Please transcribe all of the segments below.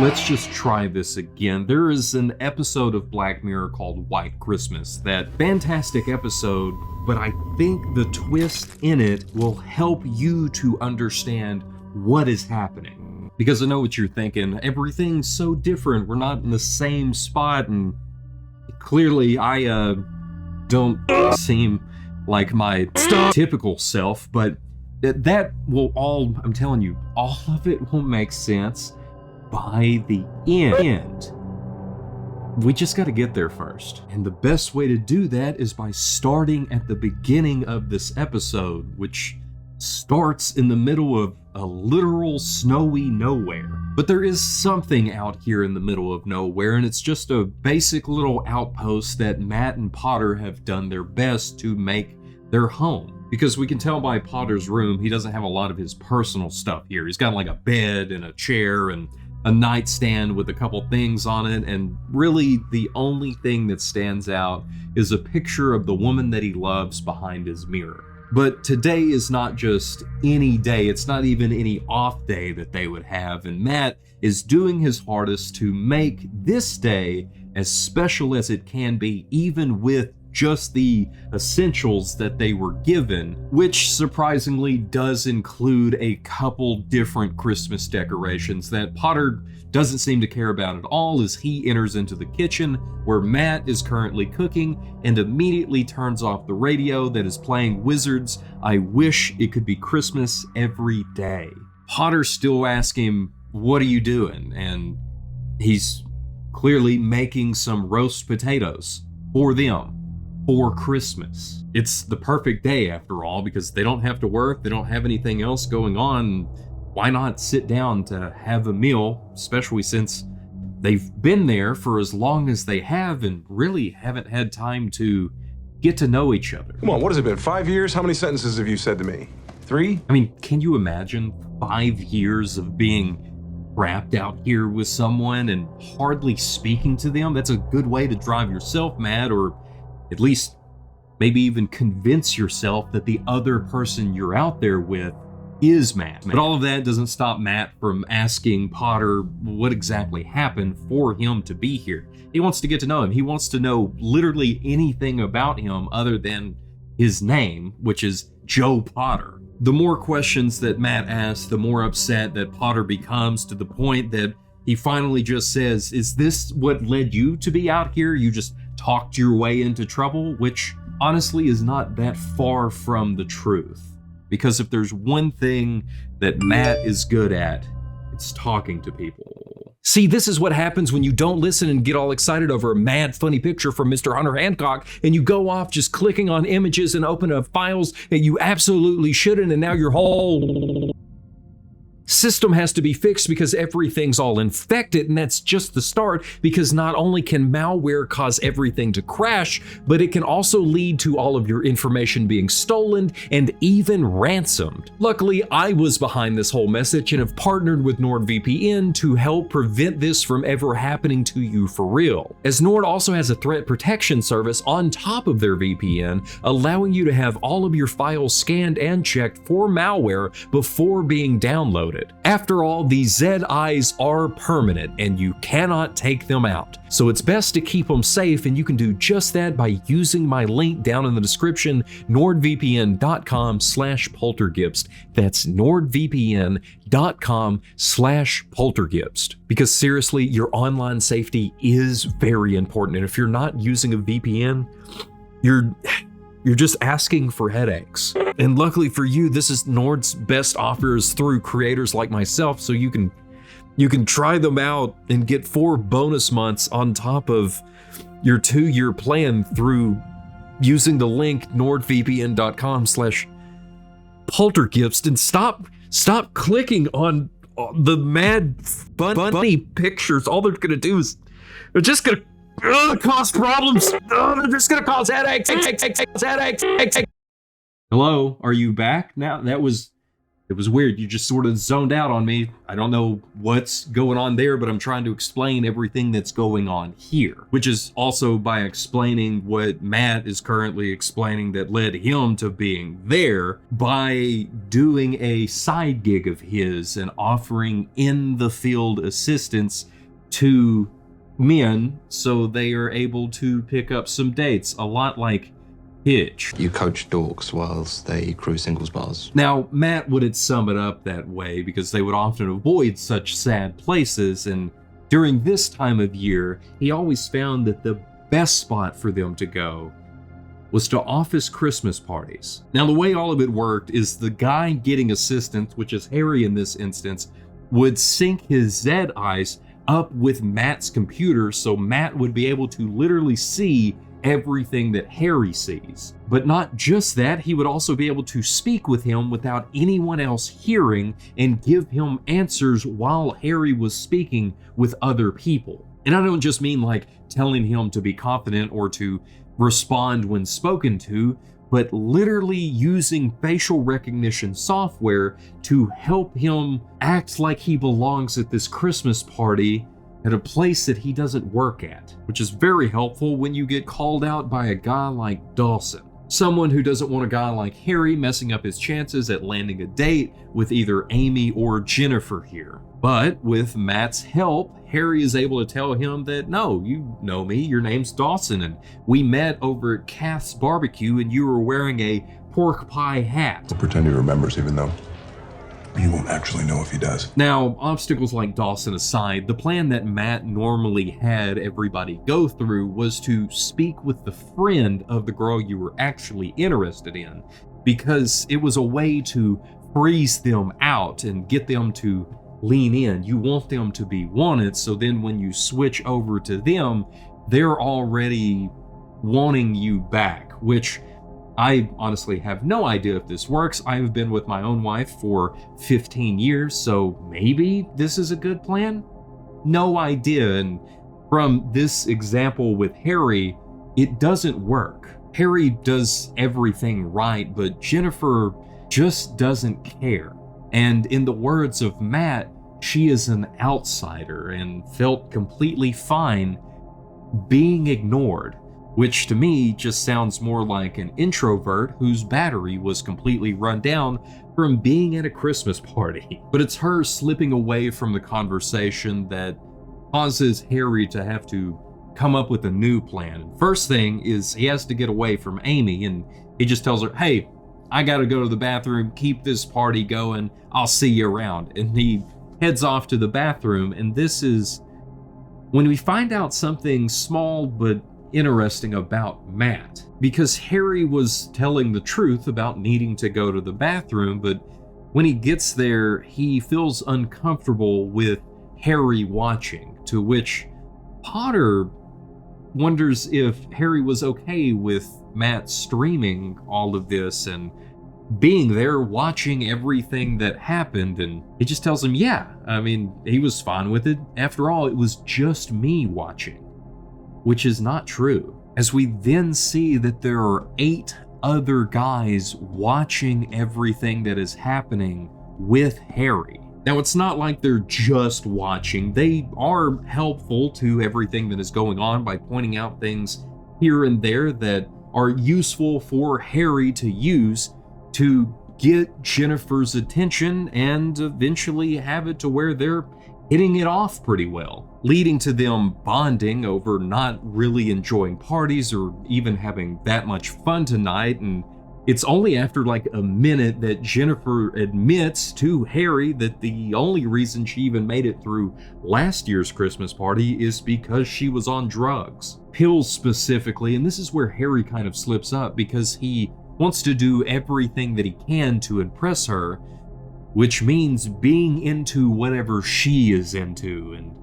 Let's just try this again. There is an episode of Black Mirror called White Christmas. That fantastic episode, but I think the twist in it will help you to understand what is happening. Because I know what you're thinking. Everything's so different. We're not in the same spot, and clearly I don't seem like my typical self, but that will all, I'm telling you, all of it will make sense by the end. We just got to get there first. And the best way to do that is by starting at the beginning of this episode, which starts in the middle of a literal snowy nowhere. But there is something out here in the middle of nowhere, and it's just a basic little outpost that Matt and Potter have done their best to make their home. Because we can tell by Potter's room, he doesn't have a lot of his personal stuff here. He's got like a bed and a chair and a nightstand with a couple things on it, and really the only thing that stands out is a picture of the woman that he loves behind his mirror. But today is not just any day, it's not even any off day that they would have, and Matt is doing his hardest to make this day as special as it can be, even with just the essentials that they were given, which surprisingly does include a couple different Christmas decorations that Potter doesn't seem to care about at all as he enters into the kitchen where Matt is currently cooking and immediately turns off the radio that is playing Wizards I Wish It Could Be Christmas Every Day. Potter still asks him, "What are you doing?" And he's clearly making some roast potatoes for them. For Christmas. It's the perfect day after all, because they don't have to work, they don't have anything else going on. Why not sit down to have a meal, especially since they've been there for as long as they have and really haven't had time to get to know each other. Come on, what has it been, 5 years? How many sentences have you said to me? 3? I mean, can you imagine 5 years of being trapped out here with someone and hardly speaking to them? That's a good way to drive yourself mad, or at least maybe even convince yourself that the other person you're out there with is Matt. But all of that doesn't stop Matt from asking Potter what exactly happened for him to be here. He wants to get to know him. He wants to know literally anything about him other than his name, which is Joe Potter. The more questions that Matt asks, the more upset that Potter becomes, to the point that he finally just says, "Is this what led you to be out here? You just talked your way into trouble?" Which honestly is not that far from the truth. Because if there's one thing that Matt is good at, it's talking to people. See, this is what happens when you don't listen and get all excited over a mad funny picture from Mr. Hunter Hancock, and you go off just clicking on images and open up files that you absolutely shouldn't, and now your whole system has to be fixed because everything's all infected, and that's just the start, because not only can malware cause everything to crash, but it can also lead to all of your information being stolen and even ransomed. Luckily, I was behind this whole message and have partnered with NordVPN to help prevent this from ever happening to you for real, as Nord also has a threat protection service on top of their VPN, allowing you to have all of your files scanned and checked for malware before being downloaded. After all, these ZIs are permanent and you cannot take them out. So it's best to keep them safe, and you can do just that by using my link down in the description, nordvpn.com/poltergibbst. That's nordvpn.com/poltergibbst. Because seriously, your online safety is very important. And if you're not using a VPN, you're just asking for headaches. And luckily for you, this is Nord's best offers through creators like myself, so you can try them out and get 4 bonus months on top of your 2-year plan through using the link nordvpn.com/poltergibbst. And stop clicking on the mad funny pictures. All they're gonna do is they're just gonna cause problems. They're just gonna cause headaches. Hello, are you back now? That was It was weird. You just sort of zoned out on me. I don't know what's going on there, but I'm trying to explain everything that's going on here, which is also by explaining what Matt is currently explaining that led him to being there by doing a side gig of his and offering in the field assistance to men so they are able to pick up some dates, a lot like Hitch. You coach dorks whilst they crew singles bars. Now, Matt wouldn't sum it up that way because they would often avoid such sad places, and during this time of year, he always found that the best spot for them to go was to office Christmas parties. Now, the way all of it worked is the guy getting assistance, which is Harry in this instance, would sync his Zed eyes up with Matt's computer so Matt would be able to literally see everything that Harry sees. But not just that, he would also be able to speak with him without anyone else hearing and give him answers while Harry was speaking with other people. And I don't just mean like telling him to be confident or to respond when spoken to, but literally using facial recognition software to help him act like he belongs at this Christmas party at a place that he doesn't work at, which is very helpful when you get called out by a guy like Dawson. Someone who doesn't want a guy like Harry messing up his chances at landing a date with either Amy or Jennifer here. But with Matt's help, Harry is able to tell him that, no, you know me, your name's Dawson, and we met over at Kath's barbecue and you were wearing a pork pie hat. He'll pretend he remembers, even though he won't actually know if he does. Now, obstacles like Dawson aside, the plan that Matt normally had everybody go through was to speak with the friend of the girl you were actually interested in, because it was a way to freeze them out and get them to lean in. You want them to be wanted, so then when you switch over to them, they're already wanting you back, which I honestly have no idea if this works. I have been with my own wife for 15 years, so maybe this is a good plan? No idea. And from this example with Harry, it doesn't work. Harry does everything right, but Jennifer just doesn't care. And in the words of Matt, she is an outsider and felt completely fine being ignored, which to me just sounds more like an introvert whose battery was completely run down from being at a Christmas party. But it's her slipping away from the conversation that causes Harry to have to come up with a new plan. First thing is he has to get away from Amy, and he just tells her, hey, I gotta go to the bathroom, keep this party going, I'll see you around. And he heads off to the bathroom, and this is when we find out something small but interesting about Matt, because Harry was telling the truth about needing to go to the bathroom, but when he gets there, he feels uncomfortable with Harry watching, to which Potter wonders if Harry was okay with Matt streaming all of this and being there watching everything that happened, and he just tells him, yeah, I mean, he was fine with it. After all, it was just me watching. Which is not true, as we then see that there are 8 other guys watching everything that is happening with Harry. Now, it's not like they're just watching. They are helpful to everything that is going on by pointing out things here and there that are useful for Harry to use to get Jennifer's attention and eventually have it to where they're hitting it off pretty well, leading to them bonding over not really enjoying parties or even having that much fun tonight. And it's only after like a minute that Jennifer admits to Harry that the only reason she even made it through last year's Christmas party is because she was on drugs, pills specifically. And this is where Harry kind of slips up, because he wants to do everything that he can to impress her, which means being into whatever she is into, and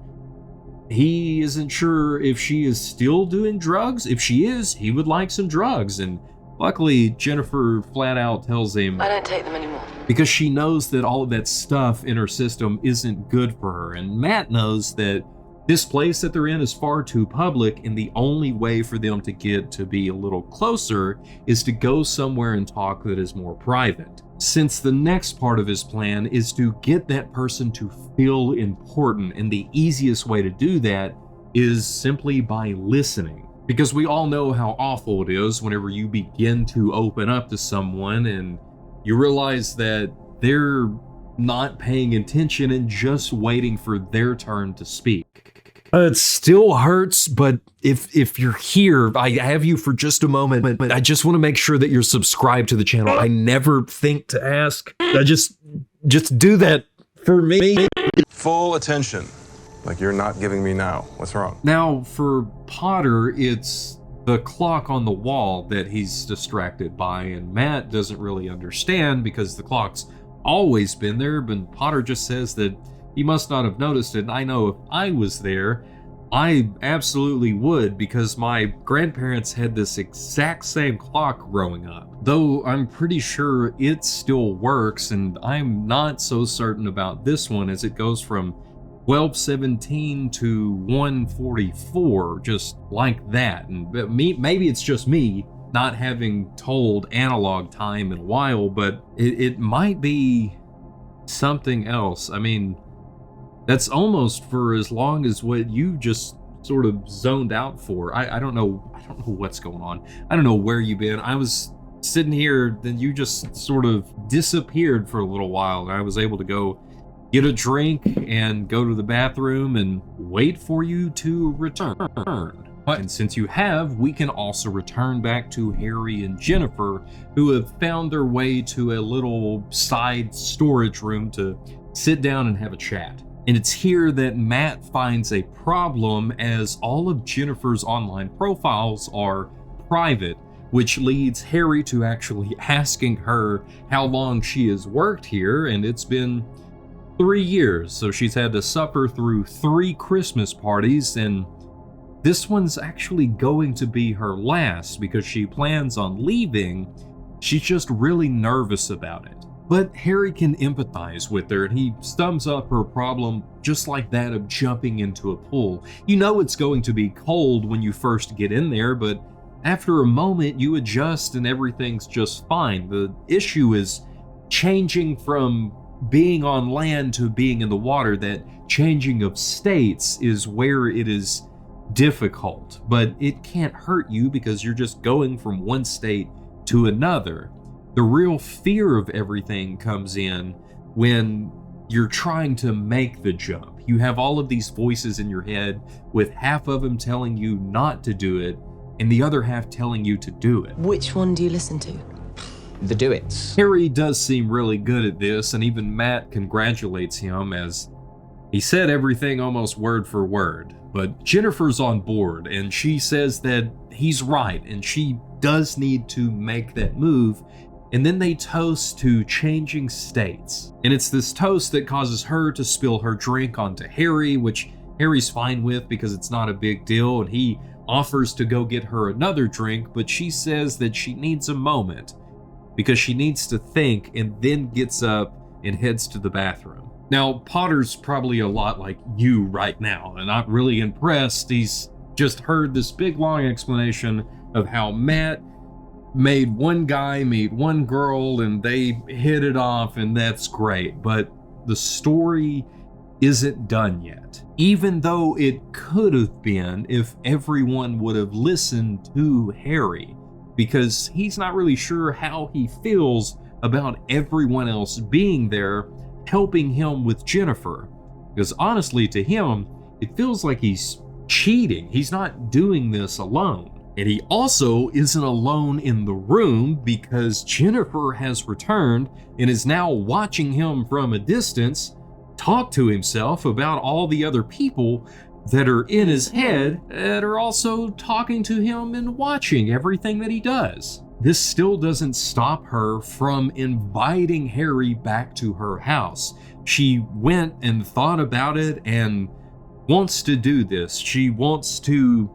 he isn't sure if she is still doing drugs. If she is, he would like some drugs, and luckily Jennifer flat out tells him, I don't take them anymore. because she knows that all of that stuff in her system isn't good for her, and Matt knows that This place that they're in is far too public, and the only way for them to get to be a little closer is to go somewhere and talk that is more private. Since the next part of his plan is to get that person to feel important, and the easiest way to do that is simply by listening. Because we all know how awful it is whenever you begin to open up to someone and you realize that they're not paying attention and just waiting for their turn to speak. It still hurts, but if you're here, I have you for just a moment, but I just want to make sure that you're subscribed to the channel. I never think to ask. I just do that for me. Full attention. Like you're not giving me now. What's wrong? Now, for Potter, it's the clock on the wall that he's distracted by, and Matt doesn't really understand because the clock's always been there, but Potter just says that he must not have noticed it. And I know if I was there, I absolutely would, because my grandparents had this exact same clock growing up. Though I'm pretty sure it still works, and I'm not so certain about this one, as it goes from 12:17 to 1:44, just like that. And maybe it's just me not having told analog time in a while, but it might be something else. I mean, that's almost for as long as what you just sort of zoned out for. I don't know what's going on. I don't know where you've been. I was sitting here, then you just sort of disappeared for a little while, and I was able to go get a drink and go to the bathroom and wait for you to return. And since you have, we can also return back to Harry and Jennifer, who have found their way to a little side storage room to sit down and have a chat. And it's here that Matt finds a problem, as all of Jennifer's online profiles are private, which leads Harry to actually asking her how long she has worked here, and it's been 3 years, so she's had to suffer through 3 Christmas parties, and this one's actually going to be her last because she plans on leaving. She's just really nervous about it. But Harry can empathize with her, and he sums up her problem just like that of jumping into a pool. You know it's going to be cold when you first get in there, but after a moment you adjust and everything's just fine. The issue is changing from being on land to being in the water. That changing of states is where it is difficult, but it can't hurt you because you're just going from one state to another. The real fear of everything comes in when you're trying to make the jump. You have all of these voices in your head, with half of them telling you not to do it and the other half telling you to do it. Which one do you listen to? The do-its. Harry does seem really good at this, and even Matt congratulates him, as he said everything almost word for word. But Jennifer's on board, and she says that he's right, and she does need to make that move. And then they toast to changing states. And it's this toast that causes her to spill her drink onto Harry, which Harry's fine with because it's not a big deal, and he offers to go get her another drink, but she says that she needs a moment because she needs to think, and then gets up and heads to the bathroom. Now, Potter's probably a lot like you right now, and not really impressed. He's just heard this big long explanation of how Matt made one guy meet one girl and they hit it off, and that's great. But the story isn't done yet. Even though it could have been if everyone would have listened to Harry, because he's not really sure how he feels about everyone else being there helping him with Jennifer. Because honestly, to him, it feels like he's cheating. He's not doing this alone. And he also isn't alone in the room, because Jennifer has returned and is now watching him from a distance talk to himself about all the other people that are in his head that are also talking to him and watching everything that he does. This still doesn't stop her from inviting Harry back to her house. She went and thought about it and wants to do this. She wants to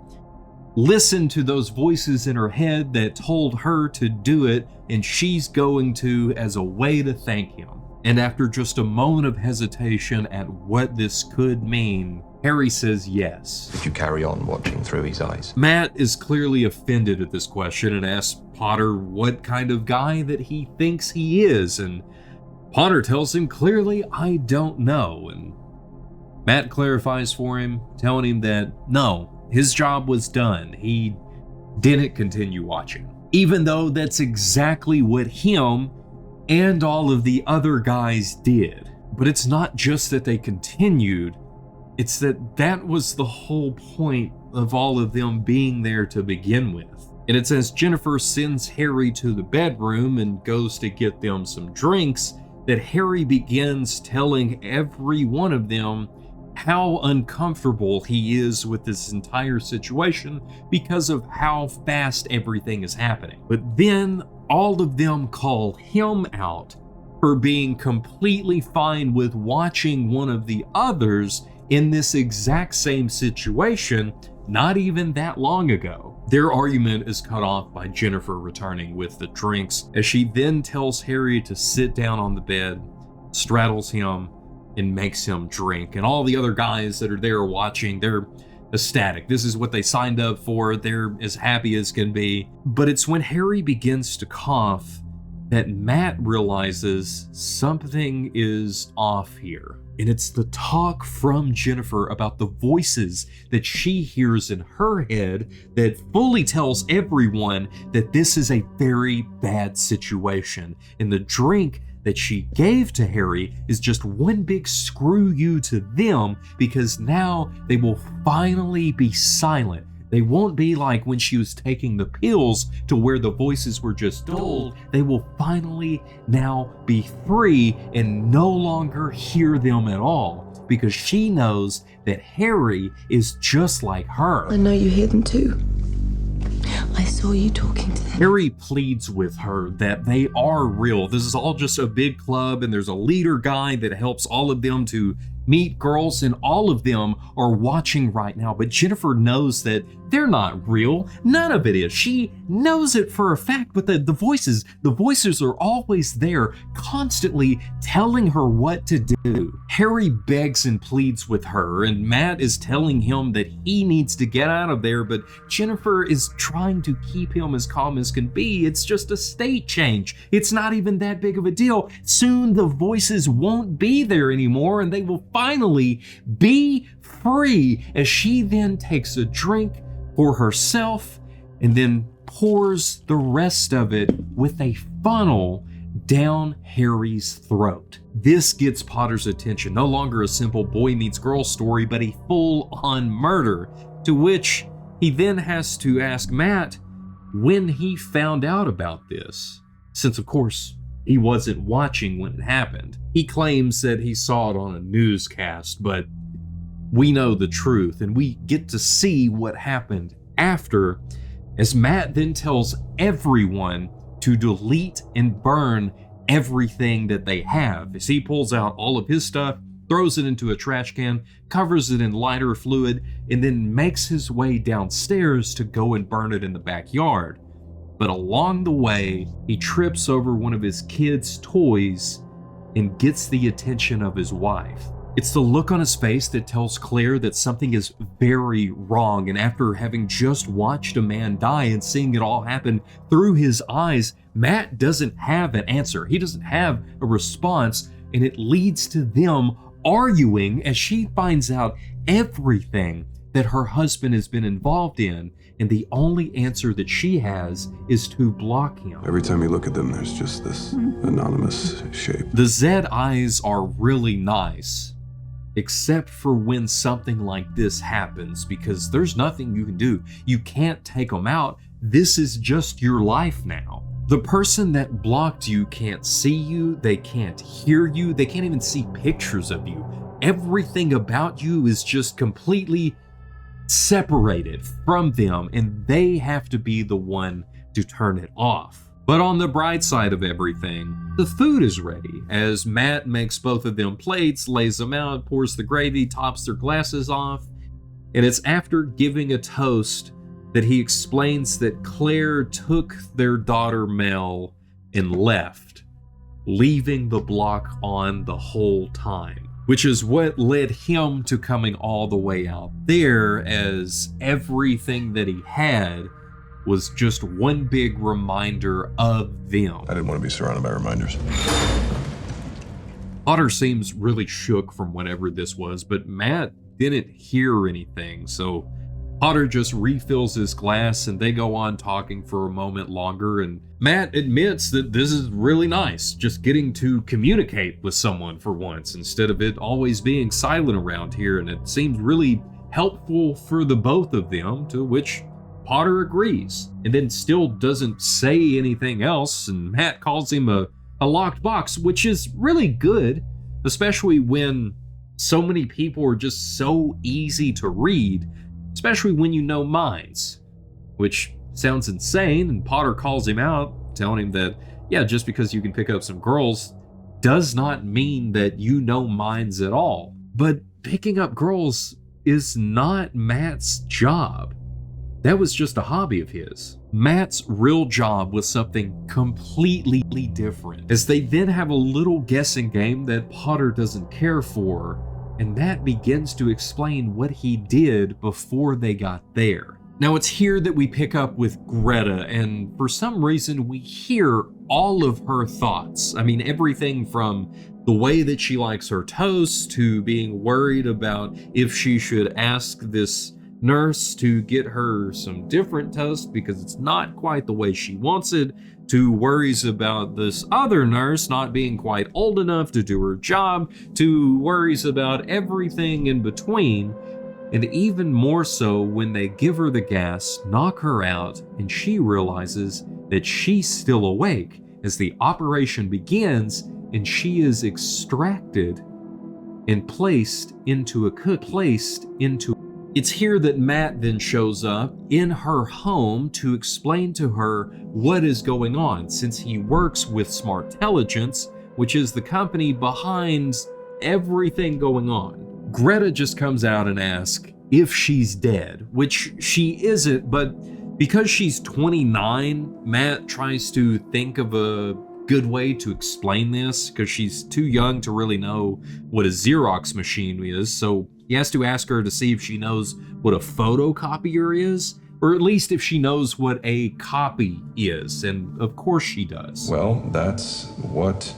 listen to those voices in her head that told her to do it, and she's going to as a way to thank him. And after just a moment of hesitation at what this could mean, Harry says yes. Did you carry on watching through his eyes? Matt is clearly offended at this question and asks Potter what kind of guy that he thinks he is, and Potter tells him clearly, I don't know, and Matt clarifies for him, telling him that no, his job was done. He didn't continue watching, even though that's exactly what him and all of the other guys did. But it's not just that they continued, it's that was the whole point of all of them being there to begin with. And it's as Jennifer sends Harry to the bedroom and goes to get them some drinks that Harry begins telling every one of them how uncomfortable he is with this entire situation because of how fast everything is happening. But then all of them call him out for being completely fine with watching one of the others in this exact same situation not even that long ago. Their argument is cut off by Jennifer returning with the drinks, as she then tells Harry to sit down on the bed, straddles him, and makes him drink. And all the other guys that are there watching, they're ecstatic. This is what they signed up for. They're as happy as can be. But it's when Harry begins to cough that Matt realizes something is off here. And it's the talk from Jennifer about the voices that she hears in her head that fully tells everyone that this is a very bad situation. And the drink that she gave to Harry is just one big screw you to them, because now they will finally be silent. They won't be like when she was taking the pills to where the voices were just dulled. They will finally now be free and no longer hear them at all, because she knows that Harry is just like her. I know you hear them too. I saw you talking to them. Harry pleads with her that they are real. This is all just a big club, and there's a leader guy that helps all of them to meet girls, and all of them are watching right now. But Jennifer knows that they're not real. None of it is. She knows it for a fact, but the voices are always there, constantly telling her what to do. Harry begs and pleads with her, and Matt is telling him that he needs to get out of there, but Jennifer is trying to keep him as calm as can be. It's just a state change. It's not even that big of a deal. Soon the voices won't be there anymore, and they will finally be free, as she then takes a drink for herself and then pours the rest of it with a funnel down Harry's throat. This gets Potter's attention. No longer a simple boy meets girl story, but a full-on murder, to which he then has to ask Matt when he found out about this, since of course he wasn't watching when it happened. He claims that he saw it on a newscast, but we know the truth, and we get to see what happened after, as Matt then tells everyone to delete and burn everything that they have. As he pulls out all of his stuff, throws it into a trash can, covers it in lighter fluid, and then makes his way downstairs to go and burn it in the backyard. But along the way, he trips over one of his kids' toys and gets the attention of his wife. It's the look on his face that tells Claire that something is very wrong, and after having just watched a man die and seeing it all happen through his eyes, Matt doesn't have an answer. He doesn't have a response, and it leads to them arguing as she finds out everything that her husband has been involved in, and the only answer that she has is to block him. Every time you look at them, there's just this anonymous shape. The Zed eyes are really nice, except for when something like this happens, because there's nothing you can do. You can't take them out. This is just your life now. The person that blocked you can't see you, they can't hear you, they can't even see pictures of you. Everything about you is just completely separated from them, and they have to be the one to turn it off. But on the bright side of everything, the food is ready, as Matt makes both of them plates, lays them out, pours the gravy, tops their glasses off, and it's after giving a toast that he explains that Claire took their daughter Mel and left, leaving the block on the whole time. which is what led him to coming all the way out there, as everything that he had was just one big reminder of them. I didn't want to be surrounded by reminders. Potter seems really shook from whatever this was, but Matt didn't hear anything, so Potter just refills his glass and they go on talking for a moment longer, and Matt admits that this is really nice, just getting to communicate with someone for once instead of it always being silent around here, and it seems really helpful for the both of them, to which Potter agrees, and then still doesn't say anything else, and Matt calls him a locked box, which is really good, especially when so many people are just so easy to read, especially when you know minds, which sounds insane, and Potter calls him out, telling him that, yeah, just because you can pick up some girls does not mean that you know minds at all. But picking up girls is not Matt's job. That was just a hobby of his. Matt's real job was something completely different, as they then have a little guessing game that Potter doesn't care for, and Matt begins to explain what he did before they got there. Now it's here that we pick up with Greta, and for some reason we hear all of her thoughts. I mean, everything from the way that she likes her toast, to being worried about if she should ask this nurse to get her some different toast because it's not quite the way she wants it, to worries about this other nurse not being quite old enough to do her job, to worries about everything in between, and even more so when they give her the gas, knock her out, and she realizes that she's still awake as the operation begins, and she is extracted and placed into a It's here that Matt then shows up in her home to explain to her what is going on, since he works with Smartelligence, which is the company behind everything going on. Greta just comes out and asks if she's dead, which she isn't, but because she's 29, Matt tries to think of a good way to explain this, because she's too young to really know what a Xerox machine is, so he has to ask her to see if she knows what a photocopier is, or at least if she knows what a copy is, and of course she does. Well, that's what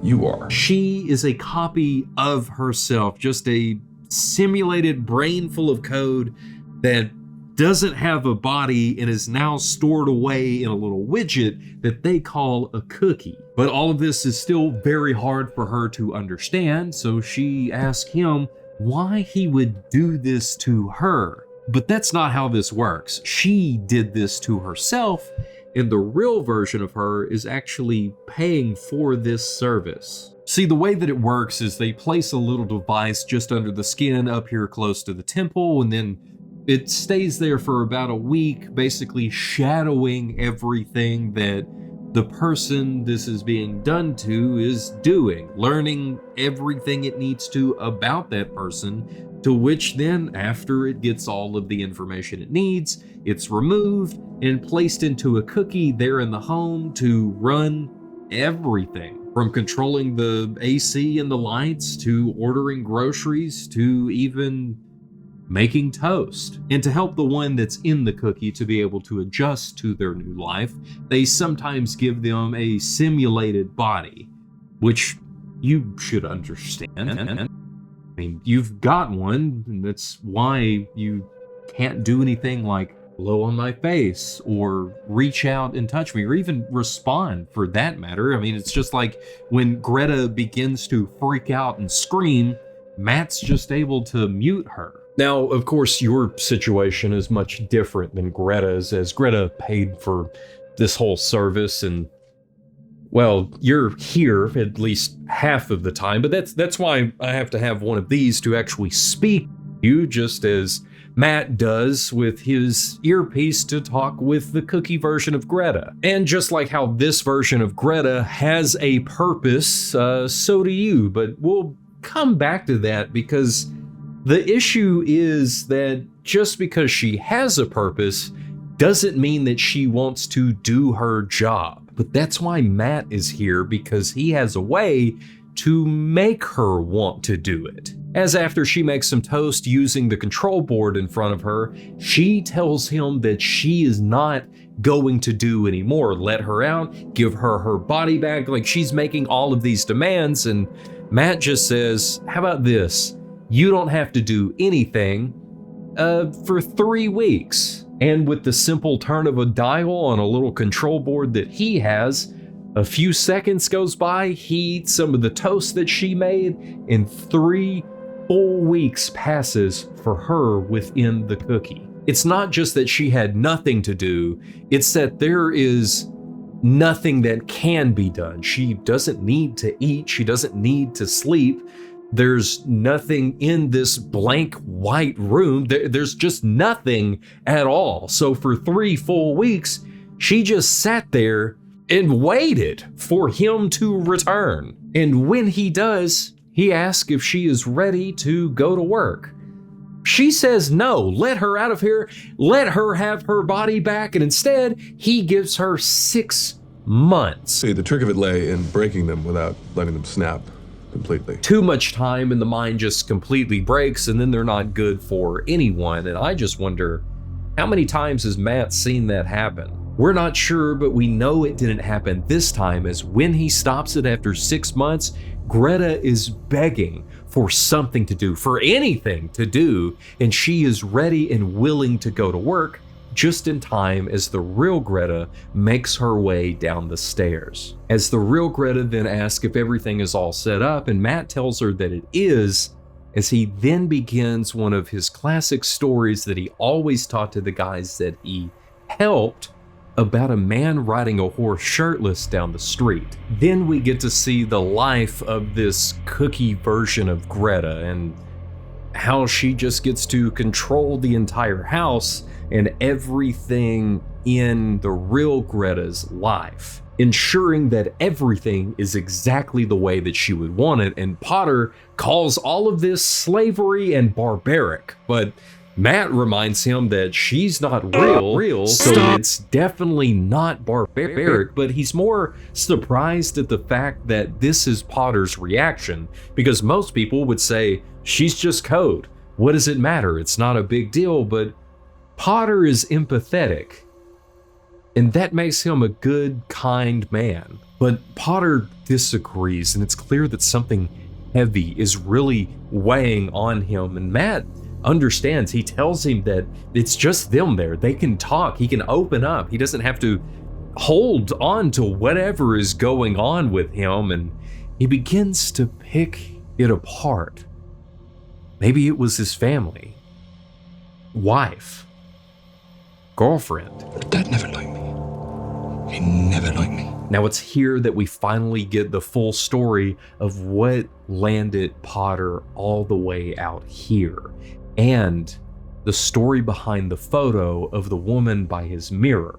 you are. She is a copy of herself, just a simulated brain full of code that doesn't have a body and is now stored away in a little widget that they call a cookie. But all of this is still very hard for her to understand, so she asks him why he would do this to her. But that's not how this works. She did this to herself, and the real version of her is actually paying for this service. See, the way that it works is they place a little device just under the skin up here close to the temple, and then it stays there for about a week, basically shadowing everything that the person this is being done to is doing, learning everything it needs to about that person, to which then, after it gets all of the information it needs, it's removed and placed into a cookie there in the home to run everything, from controlling the AC and the lights, to ordering groceries, to even making toast. And to help the one that's in the cookie to be able to adjust to their new life, they sometimes give them a simulated body, which you should understand. I mean, you've got one, and that's why you can't do anything like blow on my face or reach out and touch me or even respond for that matter. I mean, it's just like when Greta begins to freak out and scream, Matt's just able to mute her. Now, of course, your situation is much different than Greta's, as Greta paid for this whole service, and well, you're here at least half of the time, but that's why I have to have one of these to actually speak to you, just as Matt does with his earpiece to talk with the cookie version of Greta. And just like how this version of Greta has a purpose, so do you, but we'll come back to that, because the issue is that just because she has a purpose doesn't mean that she wants to do her job. But that's why Matt is here, because he has a way to make her want to do it. As after she makes some toast using the control board in front of her, she tells him that she is not going to do anymore. Let her out, give her her body back, like she's making all of these demands, and Matt just says, how about this? You don't have to do anything for 3 weeks. And with the simple turn of a dial on a little control board that he has, a few seconds goes by, he eats some of the toast that she made, and 3 full weeks passes for her within the cookie. It's not just that she had nothing to do, it's that there is nothing that can be done. She doesn't need to eat, she doesn't need to sleep. There's nothing in this blank white room. There's just nothing at all. So for 3 full weeks, she just sat there and waited for him to return. And when he does, he asks if she is ready to go to work. She says no, let her out of here, let her have her body back, and instead, he gives her 6 months. See, the trick of it lay in breaking them without letting them snap completely. Too much time and the mind just completely breaks, and then they're not good for anyone. And I just wonder, how many times has Matt seen that happen? We're not sure, but we know it didn't happen this time, as when he stops it after 6 months, Greta is begging for something to do, for anything to do, and she is ready and willing to go to work just in time as the real Greta makes her way down the stairs. As the real Greta then asks if everything is all set up, and Matt tells her that it is, as he then begins one of his classic stories that he always taught to the guys that he helped, about a man riding a horse shirtless down the street. Then we get to see the life of this cookie version of Greta and how she just gets to control the entire house and everything in the real Greta's life, ensuring that everything is exactly the way that she would want it. And Potter calls all of this slavery and barbaric, but Matt reminds him that she's not real, so it's definitely not barbaric, but he's more surprised at the fact that this is Potter's reaction, because most people would say, she's just code. What does it matter? It's not a big deal, but Potter is empathetic, and that makes him a good, kind man. But Potter disagrees, and it's clear that something heavy is really weighing on him, and Matt understands. He tells him that it's just them there. They can talk. He can open up. He doesn't have to hold on to whatever is going on with him, and he begins to pick it apart. Maybe it was his family, wife, girlfriend. Dad never liked me. He never liked me. Now it's here that we finally get the full story of what landed Potter all the way out here, and the story behind the photo of the woman by his mirror,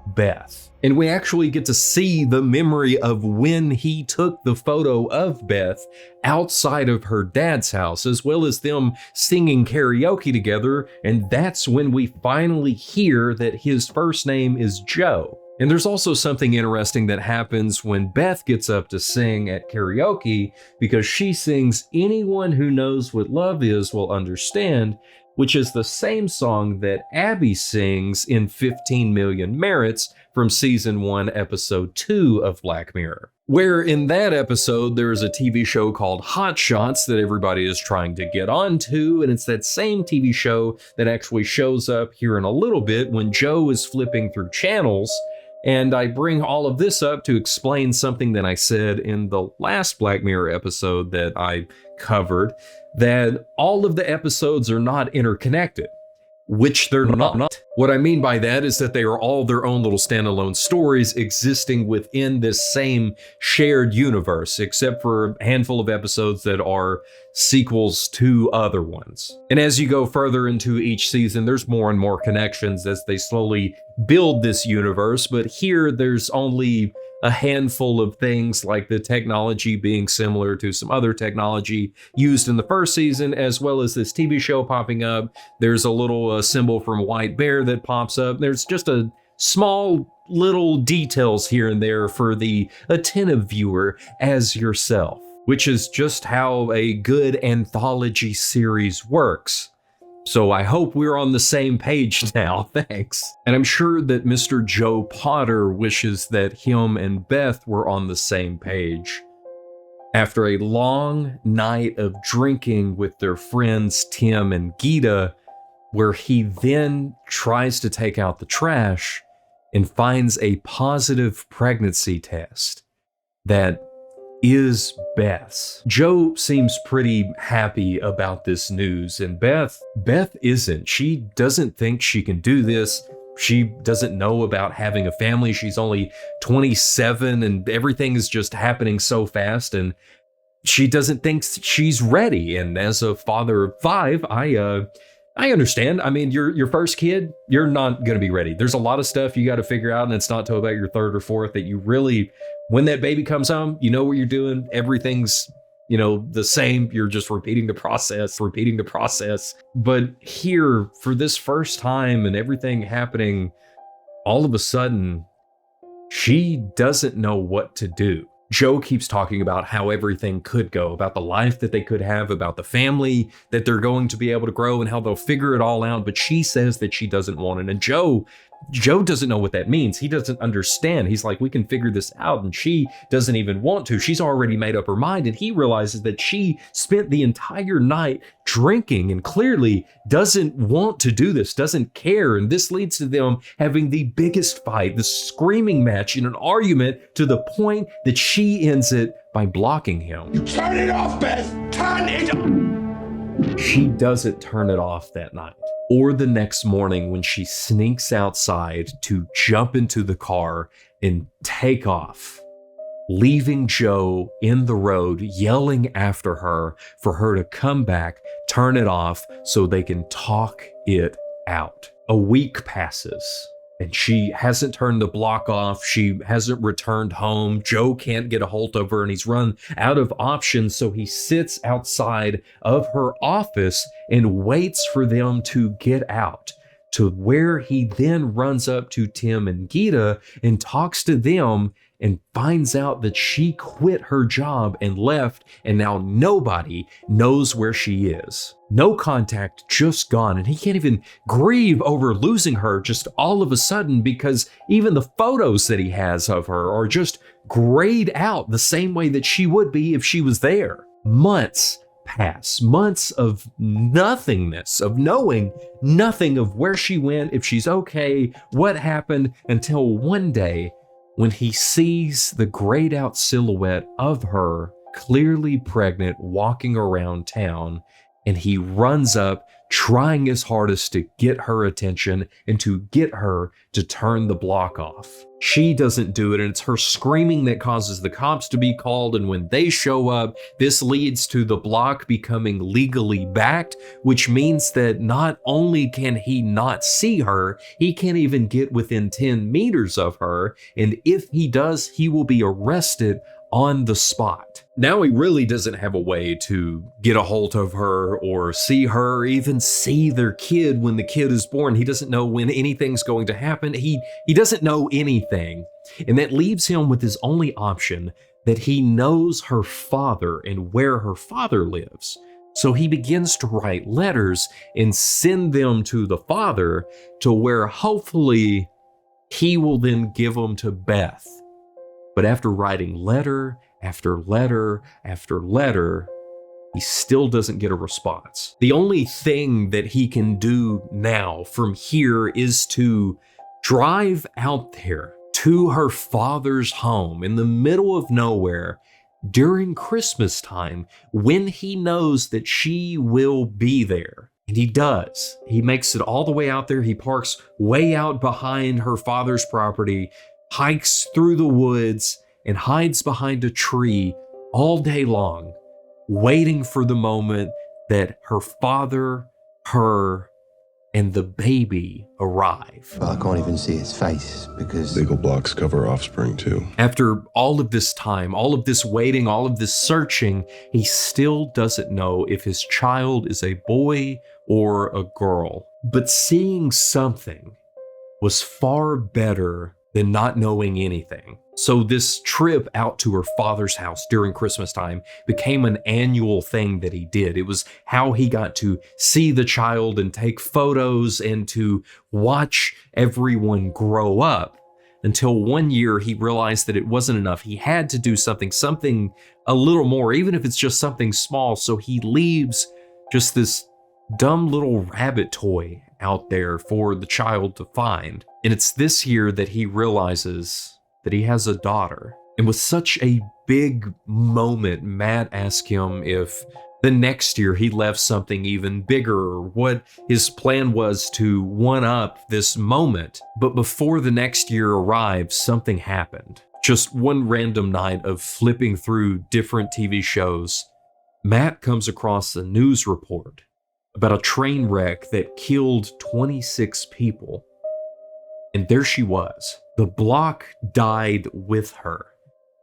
Beth. And we actually get to see the memory of when he took the photo of Beth outside of her dad's house, as well as them singing karaoke together, and that's when we finally hear that his first name is Joe. And there's also something interesting that happens when Beth gets up to sing at karaoke, because she sings "Anyone Who Knows What Love Is Will Understand," which is the same song that Abby sings in 15 Million Merits from season 1, episode 2 of Black Mirror. Where in that episode, there is a TV show called Hot Shots that everybody is trying to get onto, and it's that same TV show that actually shows up here in a little bit when Joe is flipping through channels. And I bring all of this up to explain something that I said in the last Black Mirror episode that I covered, that all of the episodes are not interconnected, which they're not. What I mean by that is that they are all their own little standalone stories existing within this same shared universe, except for a handful of episodes that are sequels to other ones. And as you go further into each season, there's more and more connections as they slowly build this universe, but here there's only a handful of things, like the technology being similar to some other technology used in the first season, as well as this TV show popping up. There's a little symbol from White Bear that pops up. There's just a small little details here and there for the attentive viewer as yourself, which is just how a good anthology series works. So I hope we're on the same page now, thanks. And I'm sure that Mr. Joe Potter wishes that him and Beth were on the same page. After a long night of drinking with their friends Tim and Greta, where he then tries to take out the trash and finds a positive pregnancy test that is Beth's. Joe seems pretty happy about this news, and Beth isn't. She doesn't think she can do this. She doesn't know about having a family. She's only 27 and everything is just happening so fast, and she doesn't think she's ready. And as a father of 5, I understand. I mean, your first kid, you're not going to be ready. There's a lot of stuff you got to figure out, and it's not till about your 3rd or 4th that you really, when that baby comes home, you know what you're doing. Everything's, the same. You're just repeating the process. But here, for this first time and everything happening, all of a sudden, she doesn't know what to do. Joe keeps talking about how everything could go, about the life that they could have, about the family that they're going to be able to grow and how they'll figure it all out. But she says that she doesn't want it. And Joe doesn't know what that means. He doesn't understand. He's like, we can figure this out. And she doesn't even want to. She's already made up her mind. And he realizes that she spent the entire night drinking and clearly doesn't want to do this, doesn't care. And this leads to them having the biggest fight, the screaming match in an argument, to the point that she ends it by blocking him. You turn it off, Beth! Turn it off! She doesn't turn it off that night. Or the next morning when she sneaks outside to jump into the car and take off, leaving Joe in the road yelling after her for her to come back, turn it off so they can talk it out. A week passes and she hasn't turned the block off. She hasn't returned home. Joe can't get a hold of her and he's run out of options. So he sits outside of her office and waits for them to get out, to where he then runs up to Tim and Greta and talks to them and finds out that she quit her job and left, and now nobody knows where she is. No contact, just gone, and he can't even grieve over losing her just all of a sudden, because even the photos that he has of her are just grayed out the same way that she would be if she was there. Months pass, months of nothingness, of knowing nothing of where she went, if she's okay, what happened, until one day when he sees the grayed out silhouette of her, clearly pregnant, walking around town, and he runs up, trying his hardest to get her attention and to get her to turn the block off. She doesn't do it, and it's her screaming that causes the cops to be called, and when they show up, this leads to the block becoming legally backed, which means that not only can he not see her, he can't even get within 10 meters of her, and if he does, he will be arrested on the spot. Now he really doesn't have a way to get a hold of her or see her, or even see their kid when the kid is born. He doesn't know when anything's going to happen. He doesn't know anything. And that leaves him with his only option, that he knows her father and where her father lives. So he begins to write letters and send them to the father, to where hopefully he will then give them to Beth. But after writing letter after letter after letter, he still doesn't get a response. The only thing that he can do now from here is to drive out there to her father's home in the middle of nowhere during Christmas time, when he knows that she will be there. And he does. He makes it all the way out there. He parks way out behind her father's property, hikes through the woods, and hides behind a tree all day long, waiting for the moment that her father, her, and the baby arrive. But I can't even see his face because Legal blocks cover offspring too. After all of this time, all of this waiting, all of this searching, he still doesn't know if his child is a boy or a girl. But seeing something was far better than not knowing anything. So this trip out to her father's house during Christmas time became an annual thing that he did. It was how he got to see the child and take photos and to watch everyone grow up, until one year he realized that it wasn't enough. He had to do something a little more, even if it's just something small. So he leaves just this dumb little rabbit toy out there for the child to find. And it's this year that he realizes that he has a daughter. And with such a big moment, Matt asked him if the next year he left something even bigger, or what his plan was to one up this moment. But before the next year arrived, something happened. Just one random night of flipping through different TV shows, Matt comes across a news report about a train wreck that killed 26 people. And there she was. The block died with her.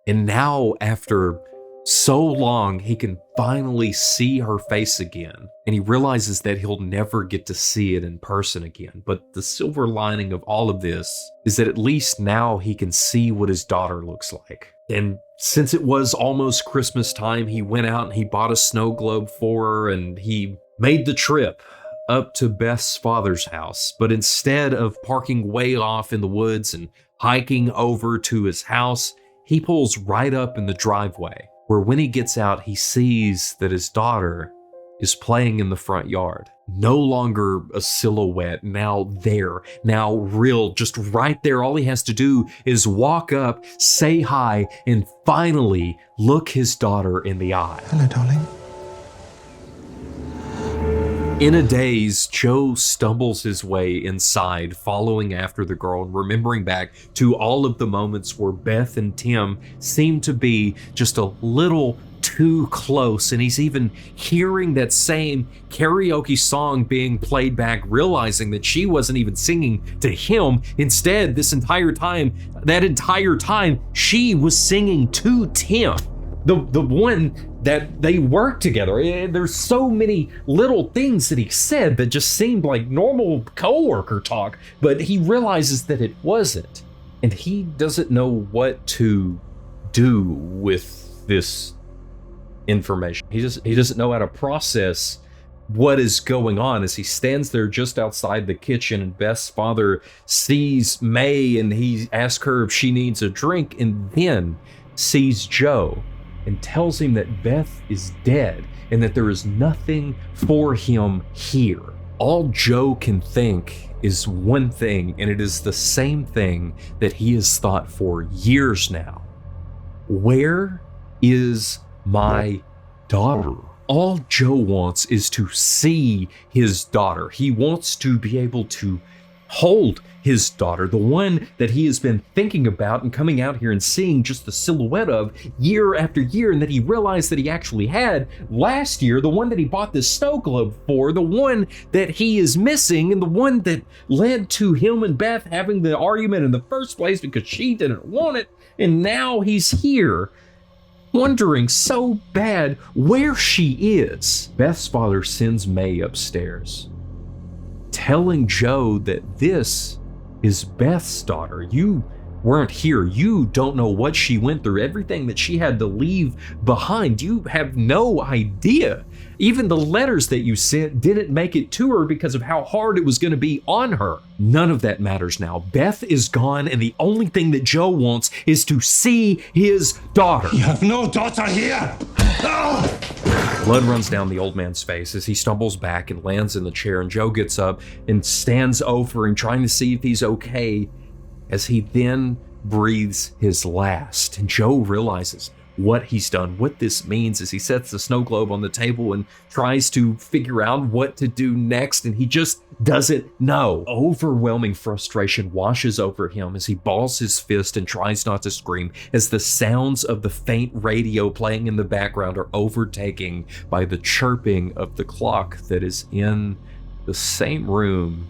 And now, after so long, he can finally see her face again. And he realizes that he'll never get to see it in person again. But the silver lining of all of this is that at least now he can see what his daughter looks like. And since it was almost Christmas time, he went out and he bought a snow globe for her, and he made the trip up to Beth's father's house. But instead of parking way off in the woods and hiking over to his house, he pulls right up in the driveway, where when he gets out, he sees that his daughter is playing in the front yard. No longer a silhouette, now there, now real, just right there. All he has to do is walk up, say hi, and finally look his daughter in the eye. Hello, darling. In a daze, Joe stumbles his way inside, following after the girl and remembering back to all of the moments where Beth and Tim seemed to be just a little too close. And he's even hearing that same karaoke song being played back, realizing that she wasn't even singing to him. Instead, that entire time, she was singing to Tim. The one that they worked together. There's so many little things that he said that just seemed like normal coworker talk, but he realizes that it wasn't. And he doesn't know what to do with this information. He doesn't know how to process what is going on as he stands there just outside the kitchen, and Beth's father sees May and he asks her if she needs a drink, and then sees Joe and tells him that Beth is dead and that there is nothing for him here. All Joe can think is one thing, and it is the same thing that he has thought for years now. Where is my daughter? All Joe wants is to see his daughter. He wants to be able to hold his daughter, the one that he has been thinking about and coming out here and seeing just the silhouette of year after year, and that he realized that he actually had last year, the one that he bought this snow globe for, the one that he is missing, and the one that led to him and Beth having the argument in the first place because she didn't want it. And now he's here, wondering so bad where she is. Beth's father sends May upstairs, telling Joe that this is Beth's daughter. You weren't here. You don't know what she went through, everything that she had to leave behind. You have no idea. Even the letters that you sent didn't make it to her because of how hard it was going to be on her. None of that matters now. Beth is gone, and the only thing that Joe wants is to see his daughter. You have no daughter here! Blood runs down the old man's face as he stumbles back and lands in the chair, and Joe gets up and stands over him, trying to see if he's okay, as he then breathes his last. And Joe realizes what he's done, what this means, as he sets the snow globe on the table and tries to figure out what to do next, and he just doesn't know. Overwhelming frustration washes over him as he balls his fist and tries not to scream, as the sounds of the faint radio playing in the background are overtaken by the chirping of the clock that is in the same room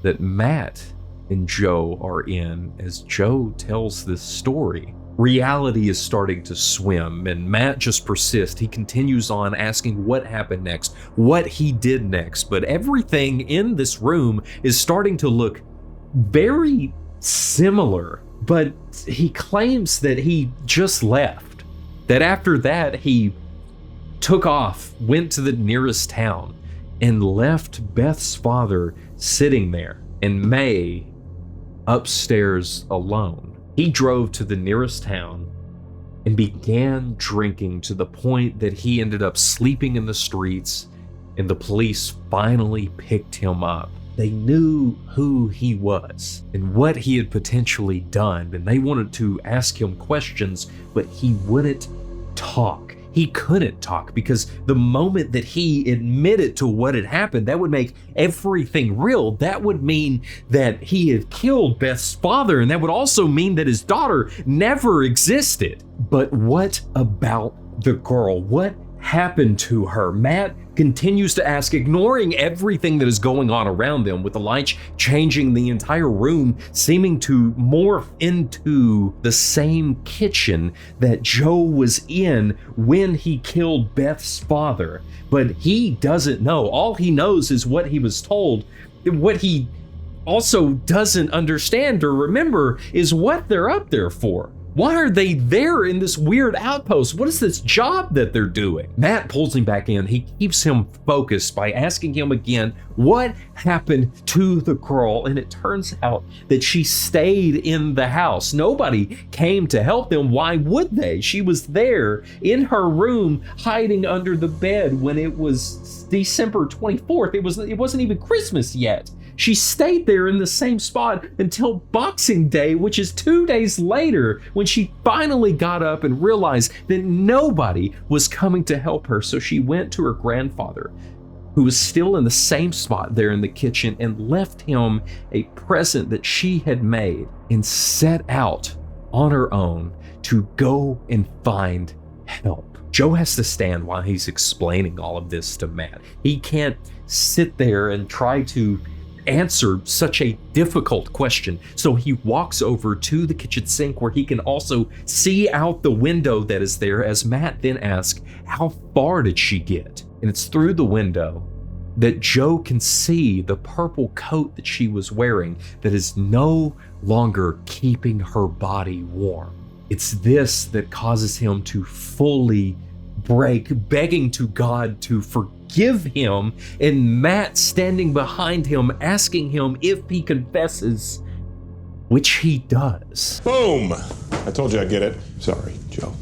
that Matt and Joe are in as Joe tells this story. Reality is starting to swim, and Matt just persists. He continues on asking what happened next, what he did next, but everything in this room is starting to look very similar But he claims that he just left. That after that, he took off, went to the nearest town, and left Beth's father sitting there and May upstairs alone. He drove to the nearest town and began drinking to the point that he ended up sleeping in the streets, and the police finally picked him up. They knew who he was and what he had potentially done, and they wanted to ask him questions, but he wouldn't talk. He couldn't talk because the moment that he admitted to what had happened, that would make everything real. That would mean that he had killed Beth's father, and that would also mean that his daughter never existed. But what about the girl? What happened to her? Matt continues to ask, ignoring everything that is going on around them, with the lights changing the entire room, seeming to morph into the same kitchen that Joe was in when he killed Beth's father. But he doesn't know. All he knows is what he was told. What he also doesn't understand or remember is what they're up there for. Why are they there in this weird outpost? What is this job that they're doing? Matt pulls him back in. He keeps him focused by asking him again, what happened to the girl? And it turns out that she stayed in the house. Nobody came to help them. Why would they? She was there in her room, hiding under the bed when it was December 24th. It wasn't even Christmas yet. She stayed there in the same spot until Boxing Day, which is 2 days later, when she finally got up and realized that nobody was coming to help her. So she went to her grandfather, who was still in the same spot there in the kitchen, and left him a present that she had made, and set out on her own to go and find help. Joe has to stand while he's explaining all of this to Matt. He can't sit there and try to answer such a difficult question. So he walks over to the kitchen sink where he can also see out the window that is there, as Matt then asks, how far did she get? And it's through the window that Joe can see the purple coat that she was wearing that is no longer keeping her body warm. It's this that causes him to fully break, begging to God to forgive him, and Matt standing behind him, asking him if he confesses, which he does. Boom! I told you I'd get it. Sorry, Joe.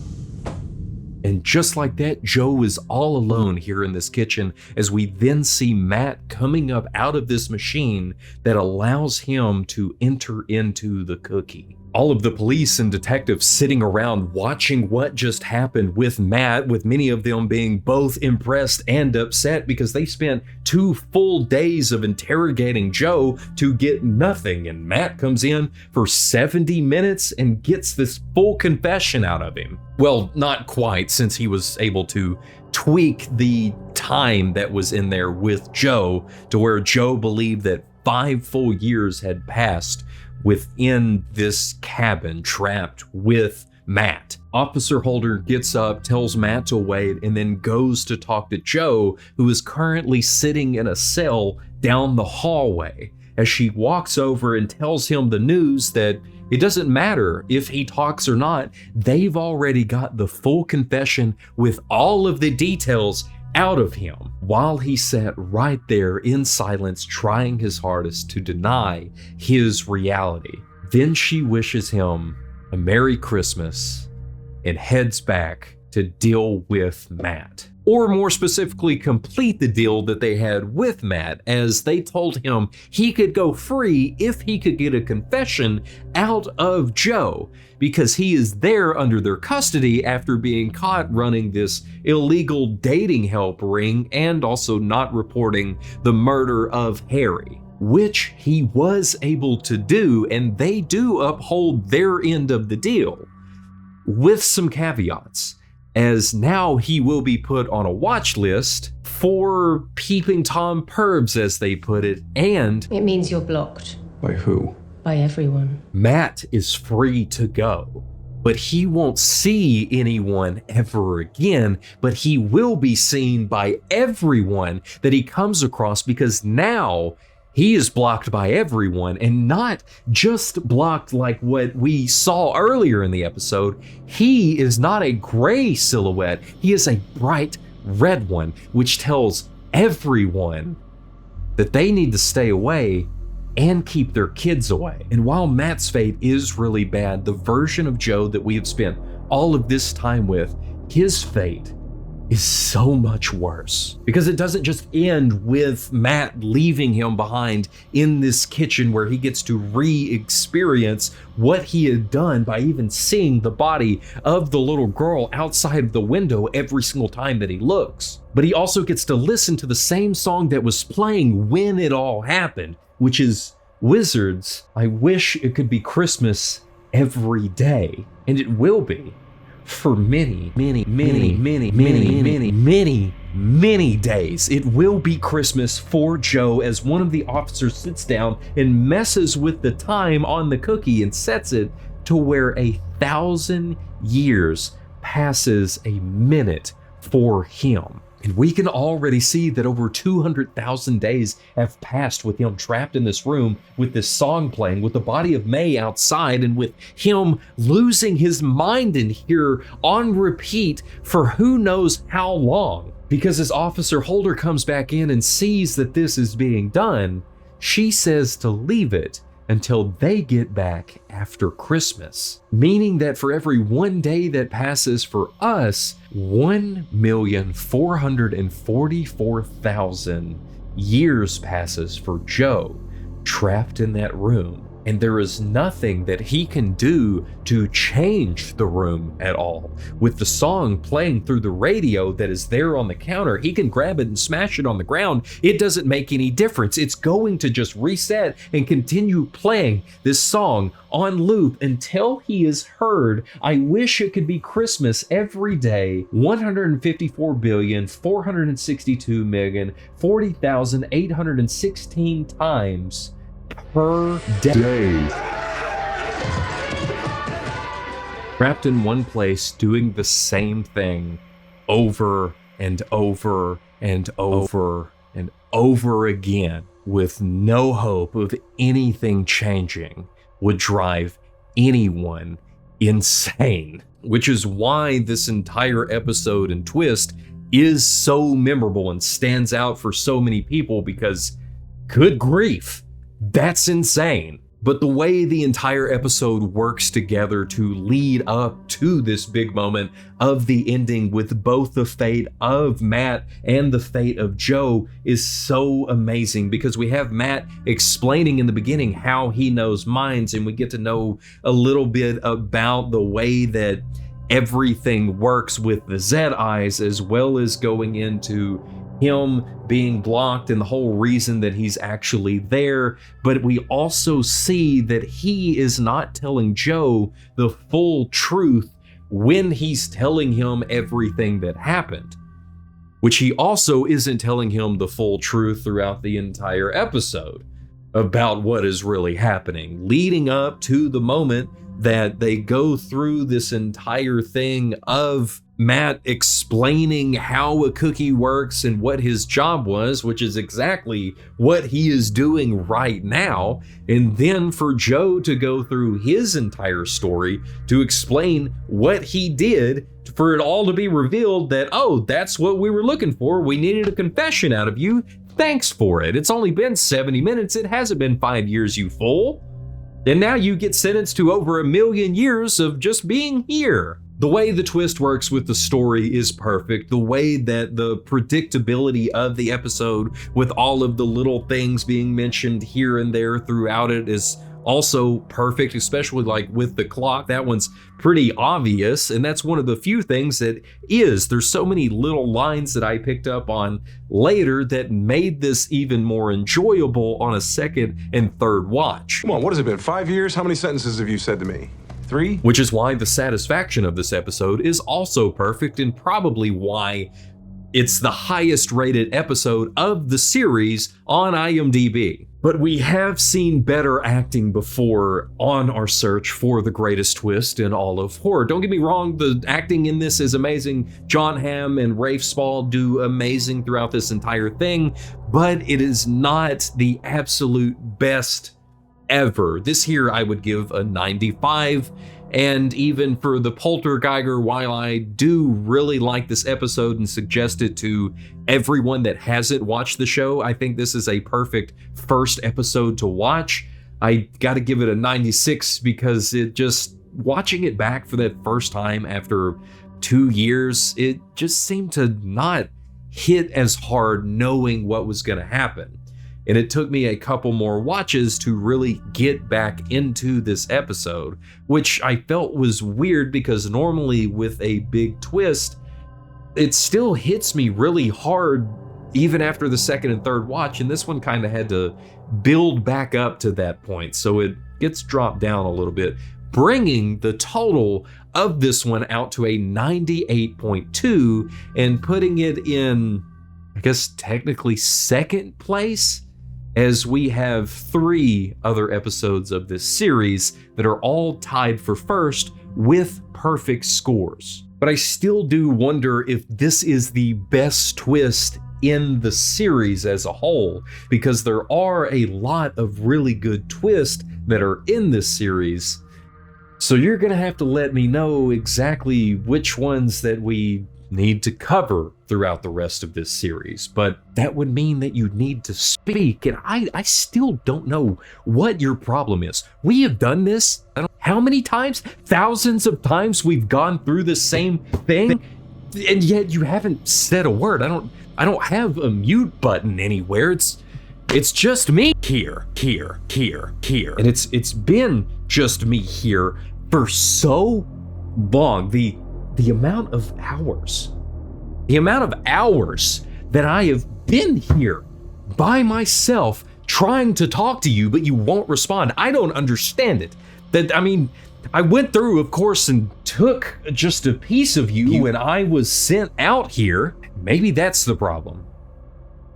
And just like that, Joe is all alone here in this kitchen, as we then see Matt coming up out of this machine that allows him to enter into the cookie. All of the police and detectives sitting around watching what just happened with Matt, with many of them being both impressed and upset because they spent 2 full days of interrogating Joe to get nothing. And Matt comes in for 70 minutes and gets this full confession out of him. Well, not quite, since he was able to tweak the time that was in there with Joe to where Joe believed that 5 full years had passed within this cabin trapped with Matt. Officer Holder gets up, tells Matt to wait, and then goes to talk to Joe, who is currently sitting in a cell down the hallway, as she walks over and tells him the news that it doesn't matter if he talks or not, they've already got the full confession with all of the details out of him, while he sat right there in silence, trying his hardest to deny his reality. Then she wishes him a Merry Christmas and heads back to deal with Matt. Or more specifically, complete the deal that they had with Matt, as they told him he could go free if he could get a confession out of Joe, because he is there under their custody after being caught running this illegal dating help ring and also not reporting the murder of Harry, which he was able to do, and they do uphold their end of the deal with some caveats, as now he will be put on a watch list for peeping Tom pervs, as they put it, and It means you're blocked By who? by everyone. Matt is free to go, but he won't see anyone ever again, but he will be seen by everyone that he comes across, because now He is blocked by everyone, and not just blocked like what we saw earlier in the episode. He is not a gray silhouette, he is a bright red one, which tells everyone that they need to stay away and keep their kids away. And while Matt's fate is really bad, the version of Joe that we have spent all of this time with, his fate is so much worse, because it doesn't just end with Matt leaving him behind in this kitchen where he gets to re-experience what he had done by even seeing the body of the little girl outside of the window every single time that he looks. But he also gets to listen to the same song that was playing when it all happened, which is Wizards, I Wish It Could Be Christmas Every Day. And it will be. For many days. It will be Christmas for Joe as one of the officers sits down and messes with the time on the cookie and sets it to where 1,000 years passes a minute for him. And we can already see that over 200,000 days have passed with him trapped in this room with this song playing, with the body of May outside, and with him losing his mind in here on repeat for who knows how long. Because as Officer Holder comes back in and sees that this is being done, she says to leave it until they get back after Christmas. Meaning that for every one day that passes for us, 1,444,000 years passes for Joe, trapped in that room. And there is nothing that he can do to change the room at all. With the song playing through the radio that is there on the counter, he can grab it and smash it on the ground. It doesn't make any difference. It's going to just reset and continue playing this song on loop until he is heard I Wish It Could Be Christmas Every Day 154,462,040,816 times per day. Trapped in one place doing the same thing over and over and over and over again with no hope of anything changing would drive anyone insane. Which is why this entire episode and twist is so memorable and stands out for so many people, because good grief, that's insane. But the way the entire episode works together to lead up to this big moment of the ending with both the fate of Matt and the fate of Joe is so amazing, because we have Matt explaining in the beginning how he knows minds, and we get to know a little bit about the way that everything works with the Zed eyes, as well as going into him being blocked and the whole reason that he's actually there. But we also see that he is not telling Joe the full truth when he's telling him everything that happened, which he also isn't telling him the full truth throughout the entire episode about what is really happening, leading up to the moment that they go through this entire thing of Matt explaining how a cookie works and what his job was, which is exactly what he is doing right now. And then for Joe to go through his entire story to explain what he did, for it all to be revealed that, oh, that's what we were looking for. We needed a confession out of you. Thanks for it. It's only been 70 minutes. It hasn't been 5 years, you fool. And now you get sentenced to over 1 million years of just being here. The way the twist works with the story is perfect. The way that the predictability of the episode with all of the little things being mentioned here and there throughout it is also perfect, especially like with the clock. That one's pretty obvious, and that's one of the few things that is. There's so many little lines that I picked up on later that made this even more enjoyable on a second and third watch. Come on, what has it been, 5 years? How many sentences have you said to me? 3? Which is why the satisfaction of this episode is also perfect, and probably why it's the highest rated episode of the series on IMDb. But we have seen better acting before on our search for the greatest twist in all of horror. Don't get me wrong, the acting in this is amazing. John Hamm and Rafe Spall do amazing throughout this entire thing, but it is not the absolute best ever. This here I would give a 95. And even for the Poltergeiger, while I do really like this episode and suggest it to everyone that hasn't watched the show, I think this is a perfect first episode to watch. I gotta give it a 96 because it just, watching it back for that first time after 2 years, it just seemed to not hit as hard knowing what was gonna happen. And it took me a couple more watches to really get back into this episode, which I felt was weird because normally with a big twist, it still hits me really hard even after the second and third watch. And this one kind of had to build back up to that point. So it gets dropped down a little bit, bringing the total of this one out to a 98.2 and putting it in, I guess, technically second place, as we have 3 other episodes of this series that are all tied for first with perfect scores. But I still do wonder if this is the best twist in the series as a whole, because there are a lot of really good twists that are in this series. So you're gonna have to let me know exactly which ones that we need to cover throughout the rest of this series, but that would mean that you need to speak, and I still don't know what your problem is. We have done this, I don't know how many times, thousands of times we've gone through the same thing, and yet you haven't said a word. I don't have a mute button anywhere. It's just me here, and it's been just me here for so long. The amount of hours that I have been here by myself trying to talk to you, but you won't respond. I don't understand it. I went through, of course, and took just a piece of you when I was sent out here. Maybe that's the problem.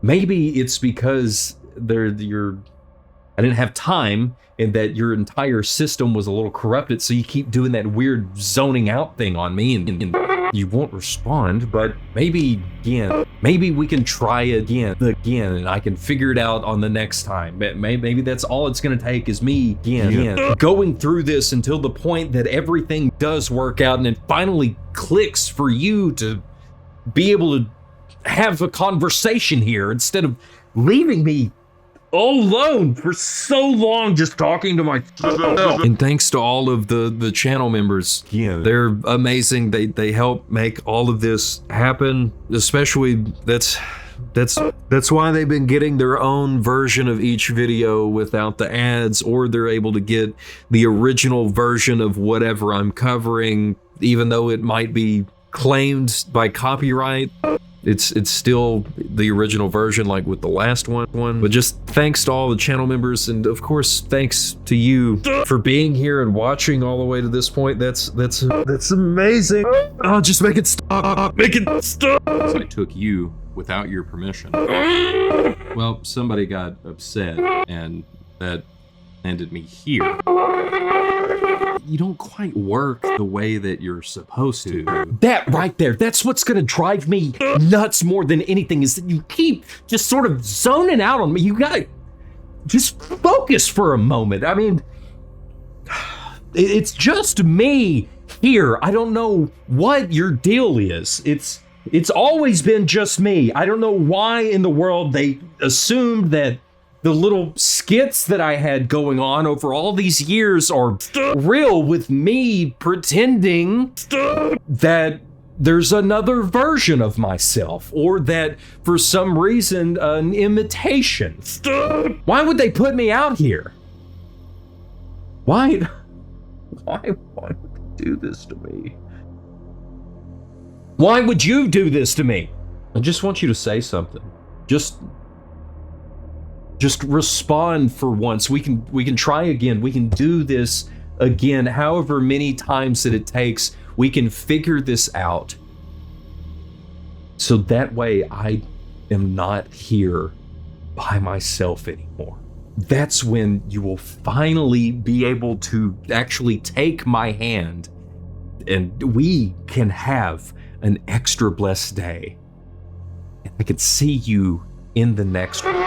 Maybe it's because I didn't have time, and that your entire system was a little corrupted, so you keep doing that weird zoning out thing on me, and you won't respond. But maybe we can try again, and I can figure it out on the next time. Maybe that's all it's gonna take, is me going through this until the point that everything does work out, and it finally clicks for you to be able to have a conversation here instead of leaving me all alone for so long just talking to myself. And thanks to all of the channel members. Yeah, they're amazing. They help make all of this happen. Especially that's why they've been getting their own version of each video without the ads, or they're able to get the original version of whatever I'm covering, even though it might be claimed by copyright. It's still the original version, like with the last one. But just thanks to all the channel members, and of course thanks to you for being here and watching all the way to this point. That's amazing. Oh, just make it stop. Make it stop. So I took you without your permission. Well, somebody got upset, and that landed me here. You don't quite work the way that you're supposed to. That right there, that's what's gonna drive me nuts more than anything, is that you keep just sort of zoning out on me. You gotta just focus for a moment. I mean, it's just me here. I don't know what your deal is. It's always been just me. I don't know why in the world they assumed that the little skits that I had going on over all these years are real, with me pretending that there's another version of myself, or that for some reason an imitation. Why would they put me out here? Why would they do this to me? Why would you do this to me? I just want you to say something. Just respond for once. We can try again. We can do this again. However many times that it takes, we can figure this out. So that way I am not here by myself anymore. that's when you will finally be able to actually take my hand and we can have an extra blessed day. I can see you in the next one.